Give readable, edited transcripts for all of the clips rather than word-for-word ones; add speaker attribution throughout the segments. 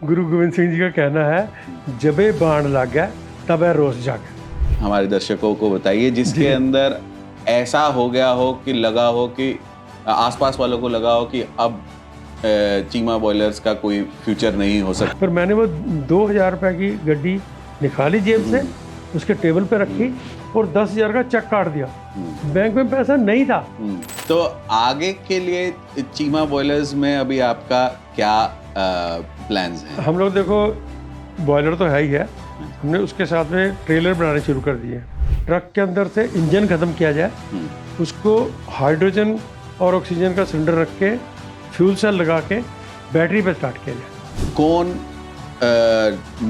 Speaker 1: गुरु गोविंद सिंह जी का कहना है, जबे बाण लागे तबे रोस जागे।
Speaker 2: हमारे दर्शकों को बताइए जिसके अंदर ऐसा हो गया हो कि लगा हो कि आसपास वालों को लगा हो कि अब चीमा बॉयलर्स का कोई फ्यूचर नहीं हो सकता।
Speaker 1: पर मैंने वो 2000 रुपए की गड्डी निकाली जेब से, उसके टेबल पे रखी और 10,000 का चेक काट दिया। बैंक में पैसा नहीं था।
Speaker 2: तो आगे के लिए चीमा बॉयलर्स में अभी आपका क्या प्लान्स हैं?
Speaker 1: हम लोग देखो, बॉयलर तो है ही है, हमने उसके साथ में ट्रेलर बनाने शुरू कर दिए। ट्रक के अंदर से इंजन खत्म किया जाए, उसको हाइड्रोजन और ऑक्सीजन का सिलेंडर रख के फ्यूल सेल लगा के बैटरी पे स्टार्ट किया जाए।
Speaker 2: कौन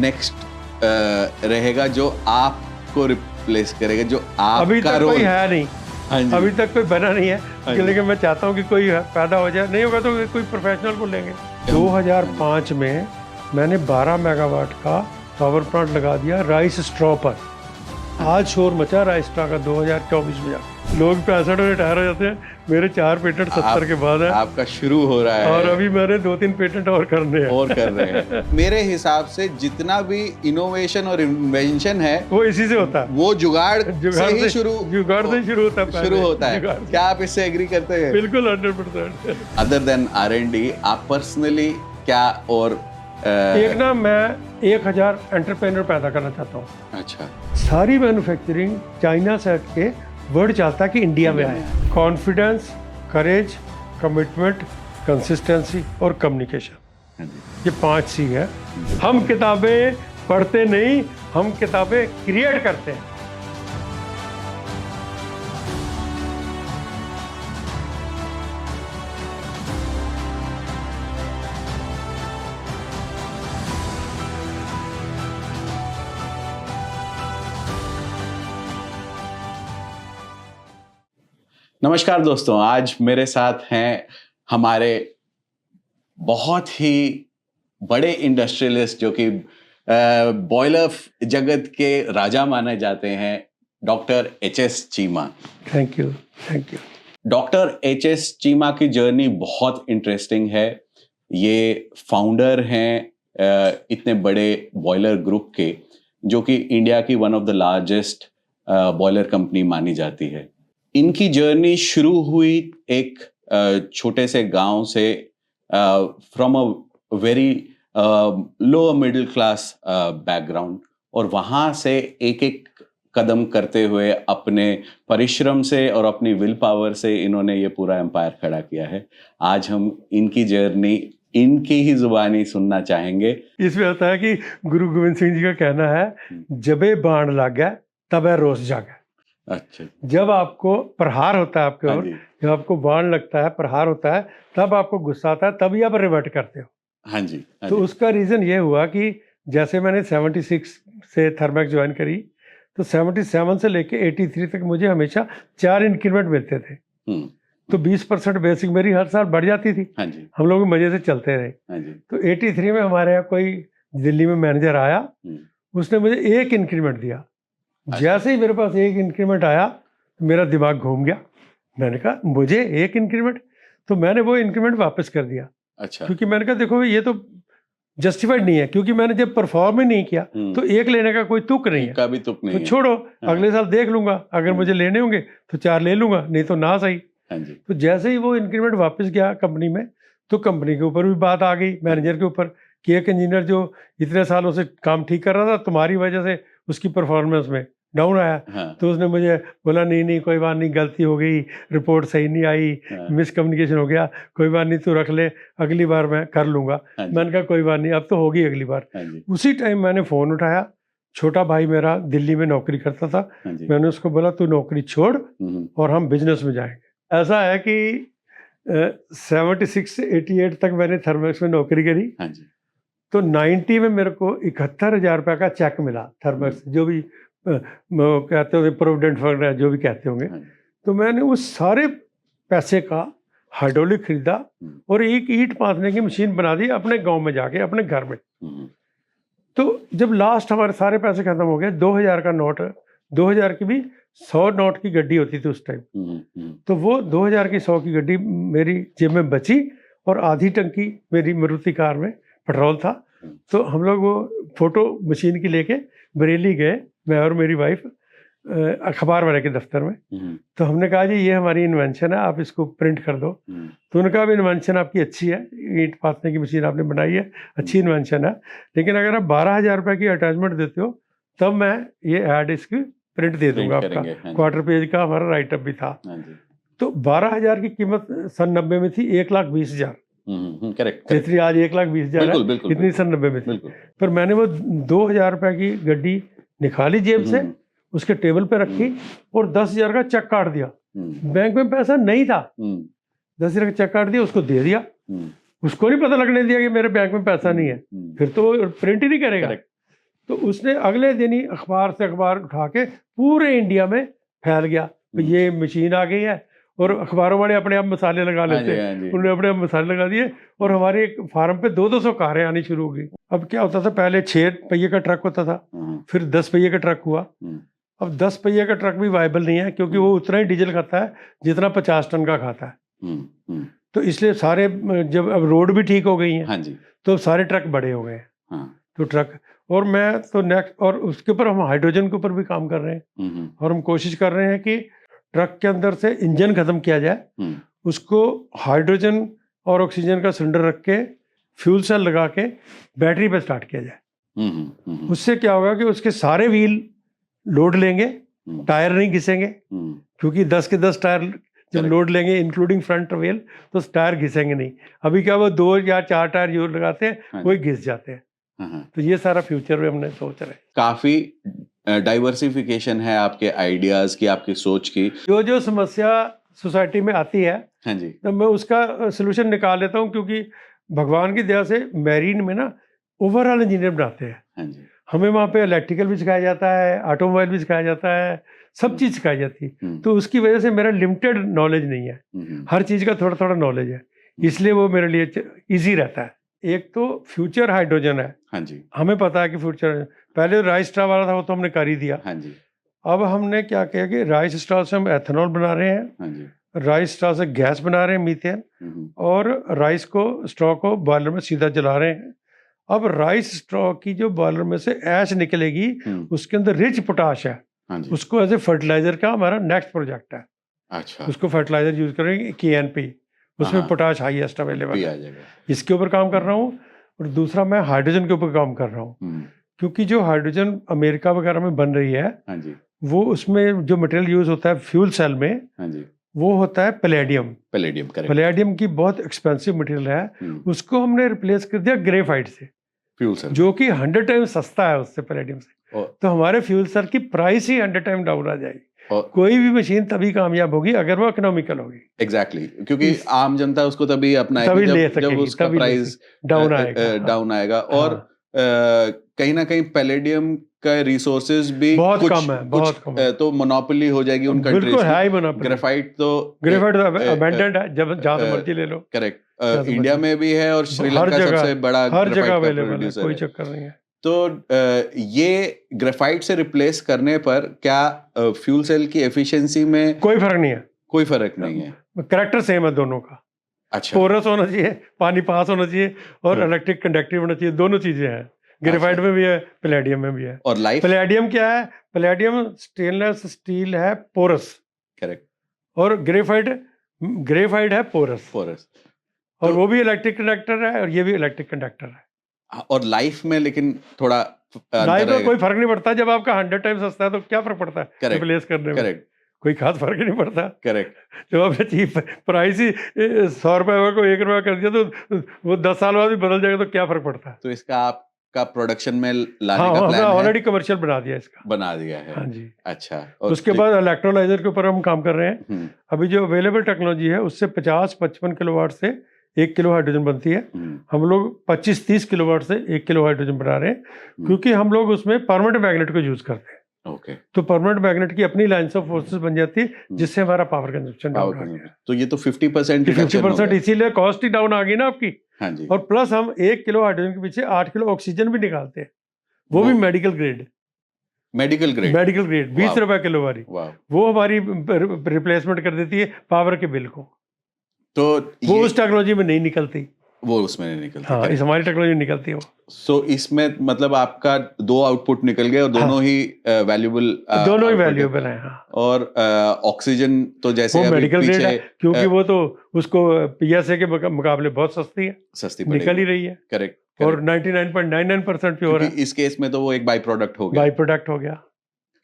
Speaker 2: नेक्स्ट रहेगा जो आपको रिप्लेस करेगा, जो आपका
Speaker 1: अभी तक
Speaker 2: रोल?
Speaker 1: कोई है नहीं।
Speaker 2: हाँ जी।
Speaker 1: अभी तक कोई बना नहीं है,
Speaker 2: हाँ जी।
Speaker 1: लेकिन मैं चाहता हूँ कि कोई पैदा हो जाए। नहीं होगा तो कोई प्रोफेशनल को लेंगे। 2005 में मैंने 12 मेगावाट का पावर प्लांट लगा दिया राइस स्ट्रॉ पर। आज शोर मचा राइस स्ट्रॉ का 2024 में। लोग 65 में रिटायर हो जाते हैं, मेरे 4 पेटेंट 70 के बाद है।
Speaker 2: आपका शुरू हो रहा है
Speaker 1: और अभी मैंने 2-3 पेटेंट और करने हैं।
Speaker 2: और कर रहे हैं। मेरे हिसाब से जितना भी इनोवेशन और इन्वेंशन है
Speaker 1: वो इसी से होता है।
Speaker 2: वो जुगाड़ से ही शुरू
Speaker 1: होता है।
Speaker 2: शुरू होता है।
Speaker 1: जुगाड़।
Speaker 2: क्या आप इससे एग्री करते हैं?
Speaker 1: बिल्कुल 100%।
Speaker 2: अदर देन R&D आप पर्सनली क्या और
Speaker 1: एक ना, मैं 1000 एंटरप्रेन्योर पैदा करना चाहता हूँ।
Speaker 2: अच्छा,
Speaker 1: सारी मैन्युफैक्चरिंग चाइना से हट के वर्ड चाहता है कि इंडिया में आए। कॉन्फिडेंस, करेज, कमिटमेंट, कंसिस्टेंसी और कम्युनिकेशन, ये 5 C है। हम किताबें पढ़ते नहीं, हम किताबें क्रिएट करते हैं।
Speaker 2: नमस्कार दोस्तों, आज मेरे साथ हैं हमारे बहुत ही बड़े इंडस्ट्रियलिस्ट जो कि बॉयलर जगत के राजा माने जाते हैं, doctor HS Cheema.
Speaker 1: Thank you.
Speaker 2: Doctor HS Cheema की जर्नी बहुत इंटरेस्टिंग है। ये फाउंडर हैं इतने बड़े बॉयलर ग्रुप के, जो कि इंडिया की one of the largest boiler company मानी जाती है। इनकी जर्नी शुरू हुई एक छोटे से गांव से, from a very low middle class background, और वहाँ से एक एक कदम करते हुए अपने परिश्रम से और अपनी विल पावर से इन्होंने ये पूरा एम्पायर खड़ा किया है। आज हम इनकी जर्नी इनकी ही जुबानी सुनना चाहेंगे।
Speaker 1: इसमें होता है कि गुरु गोविंद सिंह जी का कहना है, जबे बाण लागे तबे रोस जागे।
Speaker 2: अच्छा,
Speaker 1: जब आपको प्रहार होता है आपके
Speaker 2: हाँ
Speaker 1: ओर,
Speaker 2: जी।
Speaker 1: जब आपको बाण लगता है, प्रहार होता है, तब आपको गुस्सा आता है, तभी आप रिवर्ट करते हो।
Speaker 2: हाँ जी, हाँ
Speaker 1: तो
Speaker 2: जी।
Speaker 1: उसका रीज़न ये हुआ कि जैसे मैंने 76 से थर्मैक्स ज्वाइन करी, तो 77 से लेके 83 तक मुझे हमेशा 4 इंक्रीमेंट मिलते थे। तो 20% बेसिक मेरी हर साल बढ़ जाती थी।
Speaker 2: हाँ जी,
Speaker 1: हम लोग मज़े से चलते रहे।
Speaker 2: हाँ जी।
Speaker 1: तो 83 में हमारे यहाँ कोई दिल्ली में मैनेजर आया, उसने मुझे 1 इंक्रीमेंट दिया। जैसे ही मेरे पास 1 इंक्रीमेंट आया, मेरा दिमाग घूम गया। मैंने कहा मुझे 1 इंक्रीमेंट, तो मैंने वो इंक्रीमेंट वापस कर दिया।
Speaker 2: अच्छा,
Speaker 1: क्योंकि मैंने कहा देखो ये तो जस्टिफाइड नहीं है, क्योंकि मैंने जब परफॉर्म ही नहीं किया तो 1 लेने का कोई तुक नहीं है।
Speaker 2: का भी तुक नहीं
Speaker 1: तो
Speaker 2: है।
Speaker 1: छोड़ो, अगले साल देख लूंगा, अगर मुझे लेने होंगे तो 4 ले लूंगा, नहीं तो ना सही।
Speaker 2: हाँ जी,
Speaker 1: तो जैसे ही वो इंक्रीमेंट वापस गया कंपनी में, तो कंपनी के ऊपर भी बात आ गई, मैनेजर के ऊपर, कि एक इंजीनियर जो इतने सालों से काम ठीक कर रहा था, तुम्हारी वजह से उसकी परफॉर्मेंस में डाउन आया।
Speaker 2: हाँ,
Speaker 1: तो उसने मुझे बोला नहीं कोई बात नहीं, गलती हो गई, रिपोर्ट सही नहीं आई, मिसकम्युनिकेशन हो गया, कोई बात नहीं, तू रख ले, अगली बार मैं कर लूँगा।
Speaker 2: हाँ जी।
Speaker 1: मैंने कहा कोई बात नहीं, अब तो होगी अगली बार।
Speaker 2: हाँ जी,
Speaker 1: उसी टाइम मैंने फ़ोन उठाया, छोटा भाई मेरा दिल्ली में नौकरी करता था,
Speaker 2: हाँ जी।
Speaker 1: मैंने उसको बोला तू नौकरी छोड़ और हम बिजनेस में जाएंगे। ऐसा है कि 76 से 88 तक मैंने थर्मैक्स में नौकरी करी।
Speaker 2: हाँ जी,
Speaker 1: तो 90 में मेरे को 71,000 रुपये का चेक मिला थर्मैक्स, जो भी कहते होंगे प्रोविडेंट फंड, जो भी कहते होंगे।
Speaker 2: हाँ जी।
Speaker 1: तो मैंने उस सारे पैसे का हाइड्रोलिक खरीदा और एक ईंट पाथने की मशीन बना दी अपने गांव में जाके, अपने घर में। तो जब लास्ट हमारे सारे पैसे खत्म हो गए, 2000 का नोट, 2000 की भी 100 नोट की गड्डी होती थी उस टाइम, तो वो 2000 की 100 की गड्डी मेरी जेब में बची और आधी टंकी मेरी मारुति कार में पेट्रोल था, तो हम लोग वो फोटो मशीन की लेके बरेली गए, मैं और मेरी वाइफ, अखबार वाले के दफ्तर में। तो हमने कहा जी ये हमारी इन्वेंशन है, आप इसको प्रिंट कर दो। तो उन्होंने कहा अब इन्वेंशन आपकी अच्छी है, ईंट पाथने की मशीन आपने बनाई है, अच्छी इन्वेंशन है, लेकिन अगर आप 12,000 रुपये की अटैचमेंट देते हो तब मैं ये ऐड इसकी प्रिंट दे दूंगा आपका। क्वार्टर पेज का हमारा राइटअप भी था। तो 12,000 की कीमत सन 90 में थी 1,20,000।
Speaker 2: करेक्ट,
Speaker 1: जितनी आज 1,20,000 है, इतनी सन 90 में थी। पर मैंने वो 2,000 रुपये की गड्डी निकाली जेब से, उसके टेबल पे रखी और 10,000 का चेक काट दिया। बैंक में पैसा नहीं था, 10,000 का चेक काट दिया, उसको दे दिया। उसको नहीं पता लगने दिया कि मेरे बैंक में पैसा नहीं है, फिर तो प्रिंट ही नहीं करेगा। तो उसने अगले दिन ही अखबार से अखबार उठा के पूरे इंडिया में फैल गया, तो ये मशीन आ गई है। और अखबारों वाले अपने आप मसाले लगा लेते हैं, उन्होंने अपने आप मसाले लगा दिए और हमारे एक फार्म पे 200 कारें आनी शुरू हो गई। अब क्या होता था, पहले 6 पहिए का ट्रक होता था, फिर 10 पहिए का ट्रक हुआ। अब 10 पहिए का ट्रक भी वायबल नहीं है, क्योंकि वो उतना ही डीजल खाता है जितना 50 टन का खाता है। तो इसलिए सारे, जब अब रोड भी ठीक हो गई हैं, तो सारे ट्रक बड़े हो गए। तो ट्रक, और मैं तो नेक्स्ट, और उसके ऊपर हम हाइड्रोजन के ऊपर भी काम कर रहे हैं, और हम कोशिश कर रहे हैं कि ट्रक के अंदर से इंजन खत्म किया जाए, उसको हाइड्रोजन और ऑक्सीजन का सिलेंडर रख के फ्यूल सेल लगा के बैटरी पे स्टार्ट किया जाए। उससे क्या होगा कि उसके सारे व्हील लोड लेंगे, टायर नहीं घिसेंगे, क्योंकि 10 के 10 टायर जब लोड लेंगे इंक्लूडिंग फ्रंट व्हील, तो टायर घिसेंगे नहीं। अभी क्या वो 2 या 4 टायर जो लगाते हैं वही घिस जाते हैं। तो ये सारा फ्यूचर में हमने सोच रहे हैं।
Speaker 2: काफी डाइवर्सिफिकेशन है आपके आइडियाज की, आपकी सोच की।
Speaker 1: जो समस्या सोसाइटी में आती है,
Speaker 2: हाँ जी,
Speaker 1: तो मैं उसका सलूशन निकाल लेता हूँ, क्योंकि भगवान की दया से मैरीन में ना ओवरऑल इंजीनियर बनाते हैं।
Speaker 2: हाँ जी,
Speaker 1: हमें वहाँ पे इलेक्ट्रिकल भी सिखाया जाता है, ऑटोमोबाइल भी सिखाया जाता है, सब चीज़ सिखाई जाती है। तो उसकी वजह से मेरा लिमिटेड नॉलेज नहीं है, हर चीज़ का थोड़ा थोड़ा नॉलेज है, इसलिए वो मेरे लिए ईजी रहता है। एक तो फ्यूचर हाइड्रोजन है।
Speaker 2: हाँ जी,
Speaker 1: हमें पता है कि फ्यूचर, पहले राइस स्ट्रॉ वाला था वो तो हमने कर ही दिया।
Speaker 2: हाँ जी,
Speaker 1: अब हमने क्या किया कि राइस स्ट्रॉ से हम एथेनॉल बना रहे हैं,
Speaker 2: हाँ जी,
Speaker 1: राइस स्ट्रॉ से गैस बना रहे हैं, मीथेन, और राइस को, स्ट्रॉ को बॉयलर में सीधा जला रहे हैं। अब राइस स्ट्रॉ की जो बॉयलर में से ऐश निकलेगी, उसके अंदर रिच पोटाश है, उसको एज ए फर्टिलाइजर का हमारा नेक्स्ट प्रोजेक्ट है।
Speaker 2: अच्छा,
Speaker 1: उसको फर्टिलाइजर यूज करेंगे, KNP, उसमें पोटाश हाईएस्ट अवेलेबल है, इसके ऊपर काम कर रहा हूँ। और दूसरा मैं हाइड्रोजन के ऊपर काम कर रहा हूँ, क्योंकि जो हाइड्रोजन अमेरिका वगैरह में बन रही है,
Speaker 2: हाँ जी,
Speaker 1: वो उसमें जो मटेरियल यूज होता है फ्यूल सेल में,
Speaker 2: हाँ जी,
Speaker 1: वो होता है पैलेडियम।
Speaker 2: करेक्ट,
Speaker 1: पैलेडियम की बहुत एक्सपेंसिव मटेरियल है, उसको हमने रिप्लेस कर दिया ग्रेफाइट से,
Speaker 2: फ्यूल सेल, जो
Speaker 1: कि 100 टाइम सस्ता है उससे, पैलेडियम से। तो हमारे फ्यूल सेल की प्राइस ही 100 टाइम डाउन आ जाएगी। कोई भी मशीन तभी कामयाब होगी अगर वो इकोनॉमिकल होगी।
Speaker 2: एग्जैक्टली, क्योंकि आम जनता उसको तभी अपनाएगी जब उसका प्राइस डाउन आएगा। और कहीं ना कहीं पैलेडियम का रिसोर्सेज भी
Speaker 1: बहुत कम है, बहुत कम है।
Speaker 2: तो मोनोपोली हो जाएगी उन कंट्रीज की। ग्रेफाइट तो
Speaker 1: अबंडेंट है, जब जहां से मर्जी ले लो।
Speaker 2: करेक्ट, इंडिया में भी है और श्रीलंका सबसे बड़ा
Speaker 1: हर जगह अवेलेबल है, कोई चक्कर नहीं है।
Speaker 2: तो ये ग्रेफाइट से रिप्लेस करने पर क्या फ्यूल सेल की एफिशिएंसी में
Speaker 1: कोई फर्क नहीं है?
Speaker 2: कोई फर्क नहीं है,
Speaker 1: कैरेक्टर सेम है दोनों का। अच्छा, पोरस होना चाहिए, पानी पास होना चाहिए, और इलेक्ट्रिक कंडक्टिव होना चाहिए, दोनों चीजें हैं। ग्रेफाइट में भी है, पैलेडियम में भी है।
Speaker 2: और लाइफ,
Speaker 1: पैलेडियम क्या है? पैलेडियम स्टेनलेस स्टील है, पोरस।
Speaker 2: करेक्ट। और
Speaker 1: ग्रेफाइट है पोरस। और वो भी इलेक्ट्रिक कंडक्टर है, और ये भी इलेक्ट्रिक कंडक्टर है।
Speaker 2: और लाइफ में लेकिन थोड़ा
Speaker 1: लाइफ में कोई फर्क नहीं पड़ता। जब आपका 100 टाइम सस्ता है तो क्या फर्क पड़ता है रिप्लेस करने में? करेक्ट, कोई खास फर्क ही नहीं पड़ता। करेक्ट, जब आपने चीप प्राइस ही 100 रुपए को 1 रुपया कर दिया तो वो 10 साल बाद भी बदल जाएगा, तो क्या फर्क पड़ता है?
Speaker 2: तो इसका आपका प्रोडक्शन में लाने का प्लान है?
Speaker 1: ऑलरेडी कमर्शियल बना दिया इसका,
Speaker 2: बना दिया है। हाँ जी, अच्छा। और
Speaker 1: उसके बाद इलेक्ट्रोलाइजर के ऊपर हम काम कर रहे हैं। अभी जो अवेलेबल टेक्नोलॉजी है उससे 50-55 किलोवाट से 1 किलो हाइड्रोजन बनती है। हम लोग 25-30 किलोवाट से 1 किलो हाइड्रोजन बना रहे हैं, क्योंकि हम लोग उसमें परमानेंट मैग्नेट को यूज करते हैं। ओके, तो परमानेंट मैग्नेट की अपनी लाइंस ऑफ फोर्सेस बन जाती है, जिससे हमारा पावर कंजप्शन डाउन आ गया। तो ये तो 50% इसीलिए कॉस्ट ही डाउन आ गई ना आपकी। हाँ जी। और प्लस हम 1 किलो हाइड्रोजन के पीछे 8 किलो ऑक्सीजन भी निकालते हैं, वो भी मेडिकल ग्रेड 20 रुपए किलो वाली। वो हमारी रिप्लेसमेंट कर देती है पावर के बिल को। तो वो उस टेक्नोलॉजी में नहीं निकलती।
Speaker 2: वो उसमें नहीं निकलती।
Speaker 1: हाँ, इस हमारी टेक्नोलॉजी निकलती है वो।
Speaker 2: सो इसमें मतलब आपका 2 आउटपुट निकल गए और दोनों ही वैल्यूएबल
Speaker 1: दोनों ही वैल्यूएबल हैं। हाँ,
Speaker 2: और ऑक्सीजन तो जैसे
Speaker 1: वो
Speaker 2: अभी
Speaker 1: मेडिकल ग्रेड है,
Speaker 2: पीछे
Speaker 1: क्योंकि वो तो उसको पीएसए के मुकाबले बहुत सस्ती है,
Speaker 2: सस्ती
Speaker 1: निकल
Speaker 2: पड़ेगी।
Speaker 1: ही रही है,
Speaker 2: करेक्ट।
Speaker 1: और 99.99% प्योर है,
Speaker 2: क्योंकि इस केस में तो वो एक बाई प्रोडक्ट हो गया।
Speaker 1: बाई प्रोडक्ट हो गया।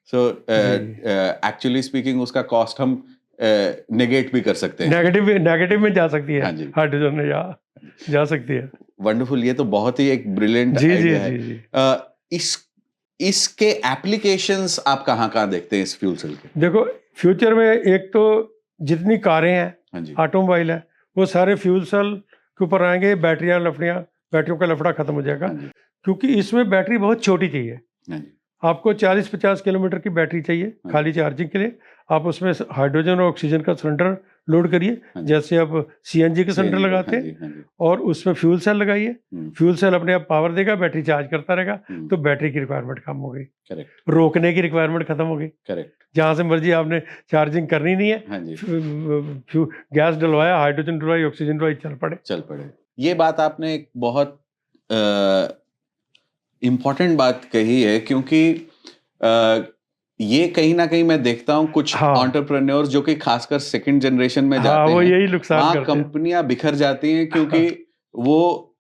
Speaker 2: सो
Speaker 1: जी।
Speaker 2: एक्चुअली स्पीकिंग उसका कॉस्ट हम नेगेट भी कर सकते हैं।
Speaker 1: नेगेटिव में जा सकती
Speaker 2: हाँ
Speaker 1: है,
Speaker 2: जी।
Speaker 1: हाइड्रोजन में जा सकती है।
Speaker 2: वंडरफुल, ये तो बहुत ही एक ब्रिलियंट
Speaker 1: जी जी
Speaker 2: आइडिया है।
Speaker 1: जी जी।
Speaker 2: इसके एप्लीकेशंस आप कहाँ देखते हैं इस फ्यूल सेल के?
Speaker 1: देखो, फ्यूचर में एक तो जितनी कारें हैं,
Speaker 2: हाँ जी।
Speaker 1: ऑटोमोबाइल है, वो सारे फ्यूल सेल के ऊपर आएंगे। बैटरियों का लफड़ा खत्म हो जाएगा,
Speaker 2: हाँ जी।
Speaker 1: क्योंकि इसमें बैटरी बहुत छोटी चाहिए।
Speaker 2: हाँ जी।
Speaker 1: आपको 40-50 किलोमीटर की बैटरी चाहिए खाली चार्जिंग के लिए। आप उसमें हाइड्रोजन और ऑक्सीजन का सिलेंडर लोड करिए, जैसे आप सीएनजी के सिलेंडर लगाते हैं, और उसमें फ्यूल सेल लगाइए। फ्यूल सेल अपने आप पावर देगा, बैटरी चार्ज करता रहेगा, तो बैटरी की रिक्वायरमेंट कम हो गई।
Speaker 2: करेक्ट।
Speaker 1: रोकने की रिक्वायरमेंट खत्म हो गई।
Speaker 2: करेक्ट।
Speaker 1: जहाँ से मर्जी आपने चार्जिंग करनी नहीं है।
Speaker 2: हाँ जी।
Speaker 1: गैस डलवाया, हाइड्रोजन डलवाई, ऑक्सीजन डलवाई, चल पड़े।
Speaker 2: ये बात आपने एक बहुत इम्पोर्टेंट बात कही है, क्योंकि ये कहीं ना कहीं मैं देखता हूँ कुछ एंटरप्रेन्योर्स जो कि खासकर सेकंड जनरेशन में जाते
Speaker 1: वो
Speaker 2: हैं,
Speaker 1: यही नुकसान करते हैं।
Speaker 2: कंपनियां बिखर जाती हैं, क्योंकि वो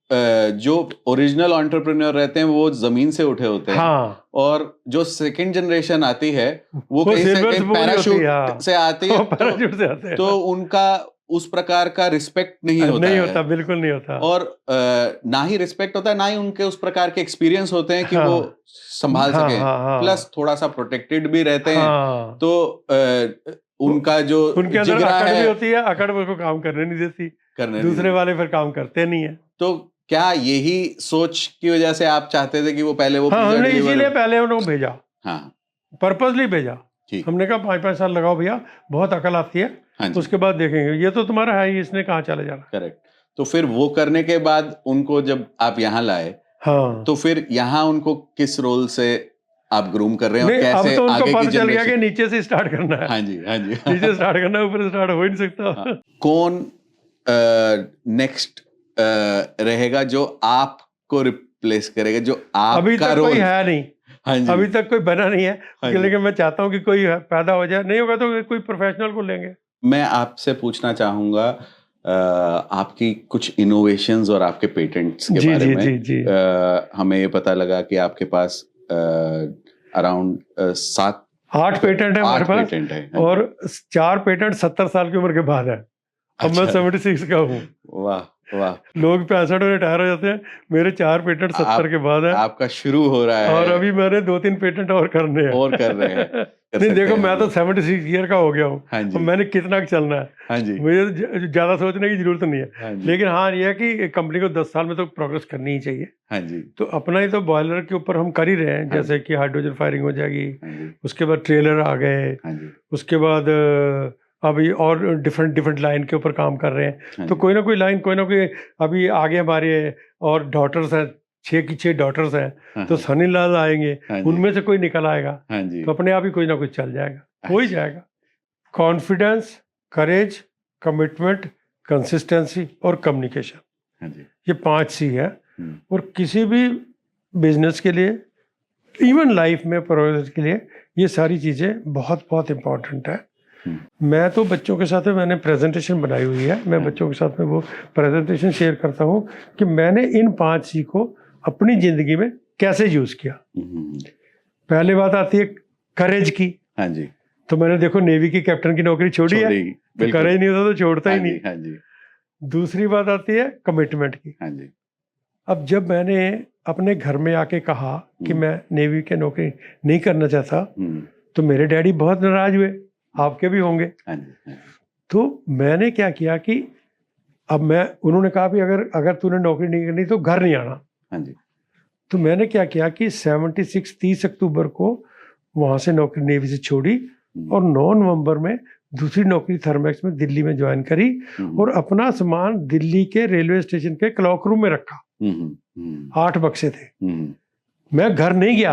Speaker 2: जो ओरिजिनल एंटरप्रेन्योर रहते हैं वो जमीन से उठे होते हैं।
Speaker 1: हाँ।
Speaker 2: और जो सेकंड जनरेशन आती है वो कहीं से पैराशूट से आती है, तो उनका उस प्रकार का रिस्पेक्ट नहीं होता,
Speaker 1: बिल्कुल नहीं होता।
Speaker 2: और ना ही रिस्पेक्ट होता है, ना ही उनके उस प्रकार के एक्सपीरियंस होते हैं कि वो संभाल सकें। प्लस थोड़ा सा प्रोटेक्टेड भी रहते हैं, तो उनका जो
Speaker 1: उनके अंदर
Speaker 2: जिगरा
Speaker 1: अकड़
Speaker 2: है,
Speaker 1: भी होती है, अकड़ उनको काम करने नहीं देती, दूसरे वाले फिर काम करते नहीं है।
Speaker 2: तो क्या यही सोच की वजह से आप चाहते थे कि वो पहले वो
Speaker 1: हमने इसीलिए पहले उनको भेजा, पर्पसली भेजा। हमने कहा 5-5 साल लगाओ भैया, बहुत अकल आती है, उसके बाद देखेंगे। ये तो तुम्हारा है ही, इसने कहाँ चले जाना।
Speaker 2: करेक्ट। तो फिर वो करने के बाद उनको जब आप यहाँ लाए, तो फिर यहाँ उनको किस रोल से आप ग्रूम कर रहे हैं, और कैसे
Speaker 1: अब तो उनको
Speaker 2: आगे
Speaker 1: पता
Speaker 2: की
Speaker 1: चल गया कि नीचे से स्टार्ट करना है।
Speaker 2: हाँ जी, हाँ जी।
Speaker 1: नीचे स्टार्ट करना है, ऊपर से स्टार्ट हो ही नहीं सकता।
Speaker 2: कौन नेक्स्ट रहेगा जो आपको रिप्लेस करेगा, जो आपका
Speaker 1: अभी तक
Speaker 2: रोल?
Speaker 1: कोई है नहीं।
Speaker 2: हाँ जी।
Speaker 1: अभी तक कोई बना नहीं है, लेकिन मैं चाहता हूँ कि कोई पैदा हो जाए। नहीं होगा तो कोई प्रोफेशनल को लेंगे।
Speaker 2: मैं आपसे पूछना चाहूंगा आपकी कुछ इनोवेशंस और आपके पेटेंट्स के बारे में।
Speaker 1: जी।
Speaker 2: हमें ये पता लगा कि आपके पास अराउंड
Speaker 1: 8 पेटेंट है हमारे पास,
Speaker 2: पेटेंट है,
Speaker 1: और 4 पेटेंट 70 साल की उम्र के बाद है। अब मैं 76 का हूँ।
Speaker 2: वाह वाह।
Speaker 1: लोग 65 में रिटायर हो जाते हैं, मेरे 4 पेटेंट 70 के बाद है।
Speaker 2: आपका शुरू हो रहा है,
Speaker 1: और अभी मैंने 2-3 पेटेंट और करने हैं।
Speaker 2: और कर रहे हैं।
Speaker 1: नहीं देखो, मैं तो 76 ईयर का हो गया हूँ।
Speaker 2: हाँ जी।
Speaker 1: मैंने कितना चलना है।
Speaker 2: हाँ जी।
Speaker 1: मुझे ज्यादा सोचने की जरूरत नहीं है।
Speaker 2: हाँ जी।
Speaker 1: लेकिन हाँ, ये है कि कंपनी को 10 साल में तो प्रोग्रेस करनी ही चाहिए।
Speaker 2: हाँ जी।
Speaker 1: तो अपना ही तो बॉयलर के ऊपर हम कर ही रहे हैं। जैसे कि हाइड्रोजन फायरिंग हो जाएगी, उसके बाद ट्रेलर आ गए, उसके बाद अभी और डिफरेंट लाइन के ऊपर काम कर रहे हैं। तो कोई ना कोई लाइन, कोई ना कोई अभी आगे हमारे और डॉटर्स हैं, 6 की 6 डॉटर्स हैं, तो सनी लाल आएंगे, उनमें से कोई निकल आएगा, तो अपने आप ही कोई ना कोई चल जाएगा, हो ही जाएगा। कॉन्फिडेंस, करेज, कमिटमेंट, कंसिस्टेंसी और कम्युनिकेशन, ये 5 C है। और किसी भी बिजनेस के लिए, इवन लाइफ में प्रोग्रेस के लिए, ये सारी चीज़ें बहुत बहुत इम्पोर्टेंट है। मैं तो बच्चों के साथ में मैंने प्रेजेंटेशन बनाई हुई है, मैं बच्चों के साथ में वो प्रेजेंटेशन शेयर करता हूँ कि मैंने इन 5 C को अपनी ज़िंदगी में कैसे यूज़ किया। पहले बात आती है करेज की। हाँ जी। तो मैंने देखो नेवी की कैप्टन की नौकरी छोड़ी है, तो करेज नहीं होता तो छोड़ता ही नहीं। हाँ जी। दूसरी बात आती है कमिटमेंट की। हाँ जी। अब जब मैंने अपने घर में आके कहा कि मैं नेवी की नौकरी नहीं करना चाहता, तो मेरे डैडी बहुत नाराज हुए, आपके भी होंगे। तो मैंने क्या किया कि अब उन्होंने कहा भी अगर तूने नौकरी नहीं करनी तो घर नहीं आना। तो मैंने क्या किया कि 30 अक्टूबर को वहाँ से नौकरी नेवी से छोड़ी, और 9 नवंबर में दूसरी नौकरी थर्मैक्स में दिल्ली में ज्वाइन करी, और अपना सामान दिल्ली के रेलवे स्टेशन के क्लॉक रूम में रखा। 8 बक्से थे। मैं घर नहीं गया,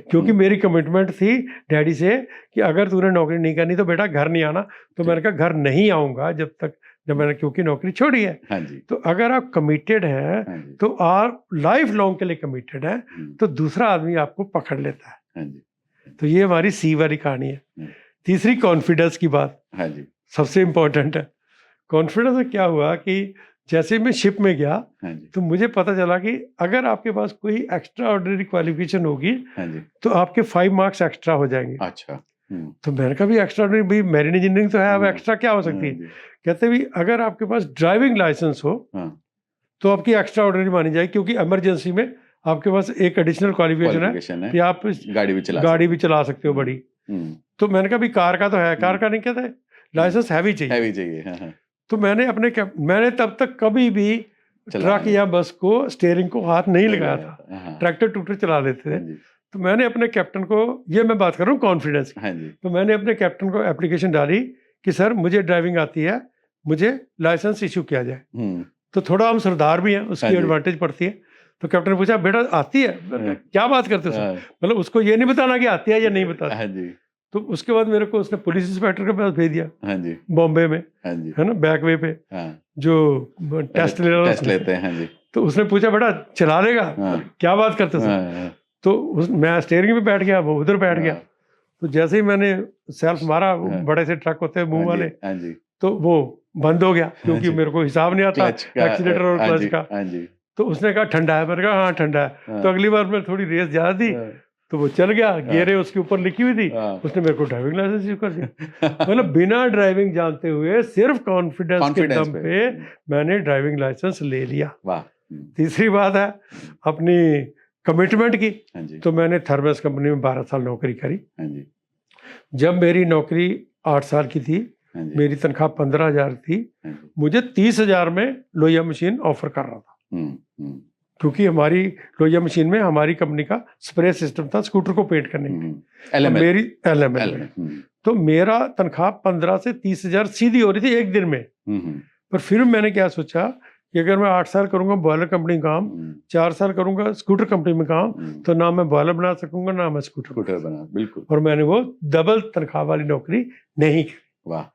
Speaker 1: क्योंकि मेरी कमिटमेंट थी डैडी से कि अगर तूने नौकरी नहीं करनी तो बेटा घर नहीं आना। तो मैंने कहा घर नहीं आऊँगा जब तक जब मैंने क्योंकि नौकरी छोड़ी है।
Speaker 2: हाँ जी,
Speaker 1: तो अगर आप कमिटेड हैं
Speaker 2: हाँ जी,
Speaker 1: तो आप लाइफ लॉन्ग के लिए कमिटेड हैं, तो दूसरा आदमी आपको पकड़ लेता है।
Speaker 2: हाँ जी,
Speaker 1: तो ये हमारी सी वाली कहानी है।
Speaker 2: हम्म।
Speaker 1: तीसरी कॉन्फिडेंस की बात
Speaker 2: हाँ जी,
Speaker 1: सबसे इम्पोर्टेंट है। कॉन्फिडेंस में क्या हुआ कि जैसे मैं शिप में गया
Speaker 2: हाँ जी,
Speaker 1: तो मुझे पता चला कि अगर आपके पास कोई एक्स्ट्रा ऑर्डिनरी क्वालिफिकेशन होगी
Speaker 2: हाँ जी,
Speaker 1: तो आपके 5 मार्क्स एक्स्ट्रा हो जाएंगे।
Speaker 2: अच्छा,
Speaker 1: तो मैंने कहा भी एक्स्ट्रा ऑर्डिनरी, भाई मेरीन इंजीनियरिंग तो है, अब
Speaker 2: हम्म,
Speaker 1: एक्स्ट्रा क्या हो सकती है?
Speaker 2: हाँ जी,
Speaker 1: कहते भी अगर आपके पास ड्राइविंग लाइसेंस हो
Speaker 2: हाँ,
Speaker 1: तो आपकी एक्स्ट्रा ऑर्डिनरी मानी जाएगी, क्योंकि इमरजेंसी में आपके पास एक एडिशनल क्वालिफिकेशन है
Speaker 2: क्वालिफिकेशन है,
Speaker 1: कि आप
Speaker 2: गाड़ी भी चला
Speaker 1: गाड़ी भी चला सकते हो बड़ी।
Speaker 2: सकते।
Speaker 1: तो मैंने कहा भी कार का तो है, कार का नहीं कहता है, लाइसेंस हैवी चाहिए।
Speaker 2: हैवी चाहिए, हाँ हाँ,
Speaker 1: तो मैंने मैंने तब तक कभी भी
Speaker 2: चलाया
Speaker 1: ट्रक या बस को स्टीयरिंग को हाथ नहीं लगाया था।
Speaker 2: हाँ,
Speaker 1: ट्रैक्टर टूटर चला लेते थे।
Speaker 2: हाँ जी,
Speaker 1: तो मैंने अपने कैप्टन को, ये मैं बात कर रहा हूँ कॉन्फिडेंस की,
Speaker 2: हाँ जी,
Speaker 1: तो मैंने अपने कैप्टन को एप्लीकेशन डाली कि सर मुझे ड्राइविंग आती है, मुझे लाइसेंस इशू किया जाए। तो थोड़ा हम सरदार भी हैं,
Speaker 2: हाँ
Speaker 1: उसकी
Speaker 2: जी।
Speaker 1: एडवांटेज पड़ती है। तो कैप्टन ने पूछा बेटा आती है? मैंने कहा,
Speaker 2: हाँ।
Speaker 1: क्या बात करते हो सर?
Speaker 2: हाँ,
Speaker 1: मतलब उसको ये नहीं बताना कि आती है या नहीं बताना।
Speaker 2: हाँ जी,
Speaker 1: तो उसके बाद मेरे को उसने पुलिस इंस्पेक्टर के पास भेज दिया
Speaker 2: हाँ जी,
Speaker 1: बॉम्बे में,
Speaker 2: हाँ जी,
Speaker 1: है ना, बैक वे पे
Speaker 2: हाँ,
Speaker 1: जो टेस्ट ले रहा था
Speaker 2: टेस्ट
Speaker 1: उसने।
Speaker 2: लेते हैं, हाँ जी,
Speaker 1: तो उसने पूछा बेटा चला लेगा?
Speaker 2: हाँ।
Speaker 1: क्या बात करते हो सर?
Speaker 2: हाँ,
Speaker 1: तो मैं स्टीयरिंग पे बैठ गया, वो उधर बैठ गया।
Speaker 2: हाँ,
Speaker 1: तो जैसे ही मैंने सेल्फ मारा, वो
Speaker 2: हाँ।
Speaker 1: बड़े से ट्रक होते हैं मुंह
Speaker 2: हाँ जी,
Speaker 1: वाले,
Speaker 2: हाँ जी,
Speaker 1: तो वो बंद हो गया, क्योंकि
Speaker 2: जी।
Speaker 1: मेरे को हिसाब नहीं आता
Speaker 2: क्लच का,
Speaker 1: एक्सीलेटर और
Speaker 2: हाँ
Speaker 1: क्लच
Speaker 2: जी,
Speaker 1: का।
Speaker 2: हाँ जी,
Speaker 1: तो उसने कहा ठंडा है, मैंने कहा हाँ ठंडा है।
Speaker 2: हाँ।
Speaker 1: तो अगली बार मैं थोड़ी रेस ज्यादा दी
Speaker 2: हाँ,
Speaker 1: तो वो चल गया, गेरे उसके ऊपर लिखी हुई थी,
Speaker 2: हाँ।
Speaker 1: उसने मेरे को ड्राइविंग लाइसेंस इशू कर दिया। मतलब बिना ड्राइविंग जानते हुए सिर्फ कॉन्फिडेंस के
Speaker 2: कॉन्फिडेंस
Speaker 1: दम
Speaker 2: पे,
Speaker 1: पे मैंने ड्राइविंग लाइसेंस ले लिया।
Speaker 2: वाह,
Speaker 1: तीसरी बात है अपनी कमिटमेंट की।
Speaker 2: हाँ जी,
Speaker 1: तो मैंने थर्मस कंपनी में 12 साल नौकरी करी।
Speaker 2: हाँ जी,
Speaker 1: जब मेरी नौकरी 8 साल की थी,
Speaker 2: हाँ जी,
Speaker 1: मेरी तनख्वाह 15,000 थी,
Speaker 2: हाँ जी,
Speaker 1: मुझे 30,000 में लोहिया मशीन ऑफर कर रहा था,
Speaker 2: हम्म,
Speaker 1: क्योंकि हमारी लोहिया मशीन में हमारी कंपनी का स्प्रे सिस्टम था स्कूटर को पेंट करने की। तो
Speaker 2: LML,
Speaker 1: मेरी LML में, तो मेरा तनख्वाह 15 से 30,000 सीधी हो रही थी एक दिन में। पर फिर मैंने क्या सोचा कि अगर मैं 8 साल करूंगा बॉयलर कंपनी में काम, 4 साल करूंगा स्कूटर कंपनी में काम, तो ना मैं बॉयलर बना सकूंगा ना मैं स्कूटर
Speaker 2: बना, बिल्कुल,
Speaker 1: और मैंने वो डबल तनख्वाह वाली नौकरी नहीं की।
Speaker 2: वाह,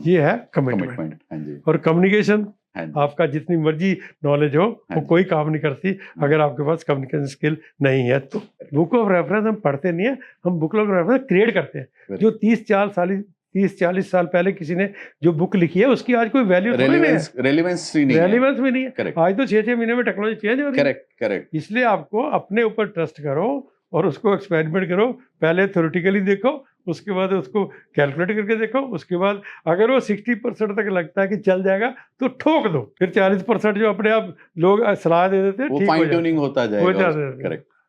Speaker 1: ये है कमिटमेंट।
Speaker 2: कमिटमेंट, हाँ जी,
Speaker 1: और कम्युनिकेशन,
Speaker 2: हाँ जी,
Speaker 1: आपका जितनी मर्जी नॉलेज हो
Speaker 2: हाँ
Speaker 1: वो
Speaker 2: जी।
Speaker 1: कोई काम नहीं करती अगर आपके पास कम्युनिकेशन स्किल नहीं है। तो बुक ऑफ रेफरेंस हम पढ़ते नहीं है, हम बुक ऑफ रेफरेंस क्रिएट करते हैं। जो 30-40 साल पहले किसी ने जो बुक लिखी है उसकी आज कोई वैल्यू नहीं है,
Speaker 2: रेलेवेंस नहीं है,
Speaker 1: रेलिवेंस भी नहीं है।
Speaker 2: Correct.
Speaker 1: आज तो 6-6 महीने में टेक्नोलॉजी चेंज हो रही है।
Speaker 2: करेक्ट,
Speaker 1: इसलिए आपको अपने ऊपर ट्रस्ट करो और उसको एक्सपेरिमेंट करो। पहले थ्योरेटिकली देखो, उसके बाद उसको कैलकुलेट करके देखो, उसके बाद अगर वो 60% तक लगता है कि चल जाएगा तो ठोक दो, फिर 40% जो अपने आप लोग सलाह दे देते हैं
Speaker 2: वो
Speaker 1: ठीक हो
Speaker 2: फाइन
Speaker 1: जाता है।
Speaker 2: ट्यूनिंग होता जाएगा,
Speaker 1: जाता है।
Speaker 2: करेक्ट।